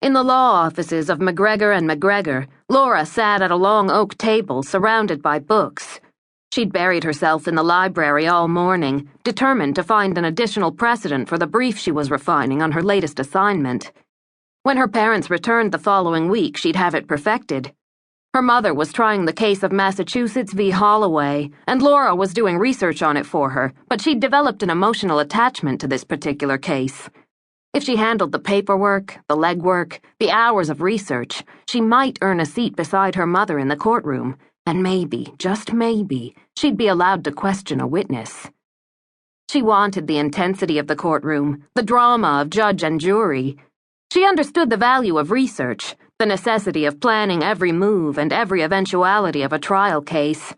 In the law offices of MacGregor and MacGregor, Laura sat at a long oak table surrounded by books. She'd buried herself in the library all morning, determined to find an additional precedent for the brief she was refining on her latest assignment. When her parents returned the following week, she'd have it perfected. Her mother was trying the case of Massachusetts v. Holloway, and Laura was doing research on it for her, but she'd developed an emotional attachment to this particular case. If she handled the paperwork, the legwork, the hours of research, she might earn a seat beside her mother in the courtroom, and maybe, just maybe, she'd be allowed to question a witness. She wanted the intensity of the courtroom, the drama of judge and jury. She understood the value of research, the necessity of planning every move and every eventuality of a trial case.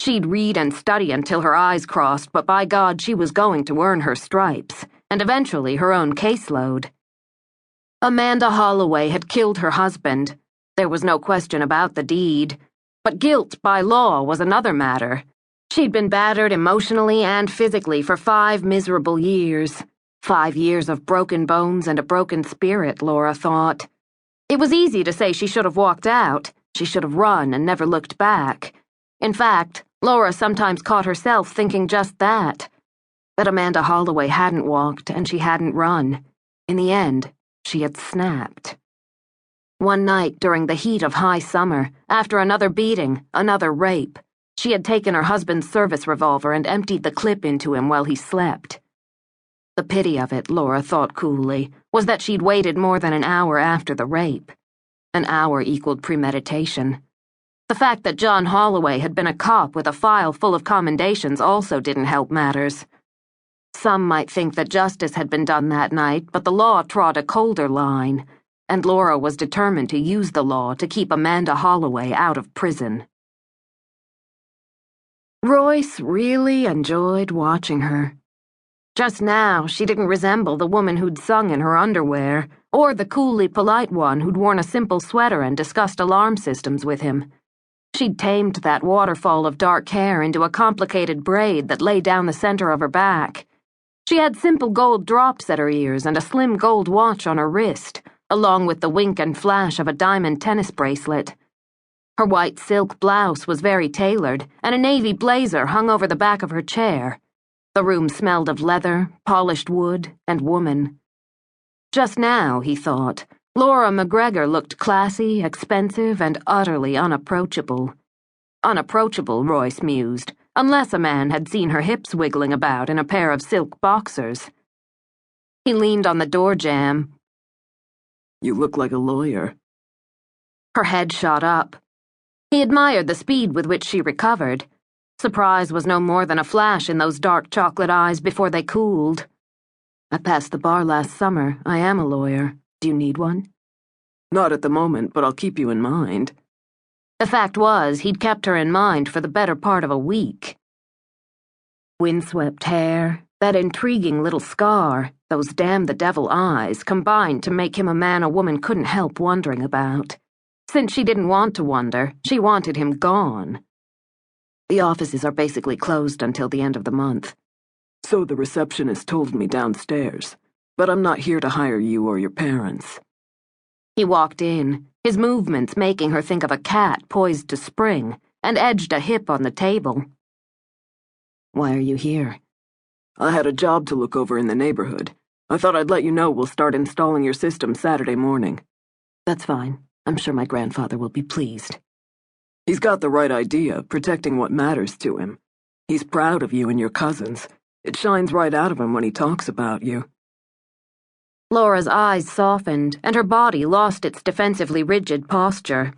She'd read and study until her eyes crossed, but by God, she was going to earn her stripes, and eventually her own caseload. Amanda Holloway had killed her husband. There was no question about the deed. But guilt by law was another matter. She'd been battered emotionally and physically for 5 miserable years. 5 years of broken bones and a broken spirit, Laura thought. It was easy to say she should have walked out. She should have run and never looked back. In fact, Laura sometimes caught herself thinking just that Amanda Holloway hadn't walked and she hadn't run. In the end, she had snapped. One night during the heat of high summer, after another beating, another rape, she had taken her husband's service revolver and emptied the clip into him while he slept. The pity of it, Laura thought coolly, was that she'd waited more than an hour after the rape. An hour equaled premeditation. The fact that John Holloway had been a cop with a file full of commendations also didn't help matters. Some might think that justice had been done that night, but the law trod a colder line, and Laura was determined to use the law to keep Amanda Holloway out of prison. Royce really enjoyed watching her. Just now, she didn't resemble the woman who'd sung in her underwear, or the coolly polite one who'd worn a simple sweater and discussed alarm systems with him. She'd tamed that waterfall of dark hair into a complicated braid that lay down the center of her back. She had simple gold drops at her ears and a slim gold watch on her wrist, along with the wink and flash of a diamond tennis bracelet. Her white silk blouse was very tailored, and a navy blazer hung over the back of her chair. The room smelled of leather, polished wood, and woman. Just now, he thought, Laura MacGregor looked classy, expensive, and utterly unapproachable. Unapproachable, Royce mused, unless a man had seen her hips wiggling about in a pair of silk boxers. He leaned on the door jamb. You look like a lawyer. Her head shot up. He admired the speed with which she recovered. Surprise was no more than a flash in those dark chocolate eyes before they cooled. I passed the bar last summer. I am a lawyer. Do you need one? Not at the moment, but I'll keep you in mind. The fact was, he'd kept her in mind for the better part of a week. Windswept hair, that intriguing little scar, those damn the devil eyes combined to make him a man a woman couldn't help wondering about. Since she didn't want to wonder, she wanted him gone. The offices are basically closed until the end of the month. So the receptionist told me downstairs, but I'm not here to hire you or your parents. He walked in, his movements making her think of a cat poised to spring, and edged a hip on the table. Why are you here? I had a job to look over in the neighborhood. I thought I'd let you know we'll start installing your system Saturday morning. That's fine. I'm sure my grandfather will be pleased. He's got the right idea, protecting what matters to him. He's proud of you and your cousins. It shines right out of him when he talks about you. Laura's eyes softened, and her body lost its defensively rigid posture.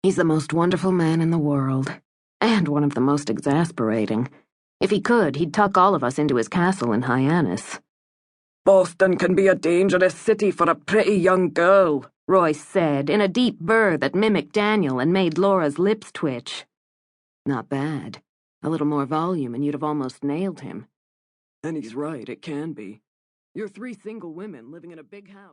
He's the most wonderful man in the world, and one of the most exasperating. If he could, he'd tuck all of us into his castle in Hyannis. Boston can be a dangerous city for a pretty young girl, Royce said, in a deep burr that mimicked Daniel and made Laura's lips twitch. Not bad. A little more volume and you'd have almost nailed him. And he's right, it can be. You're 3 single women living in a big house.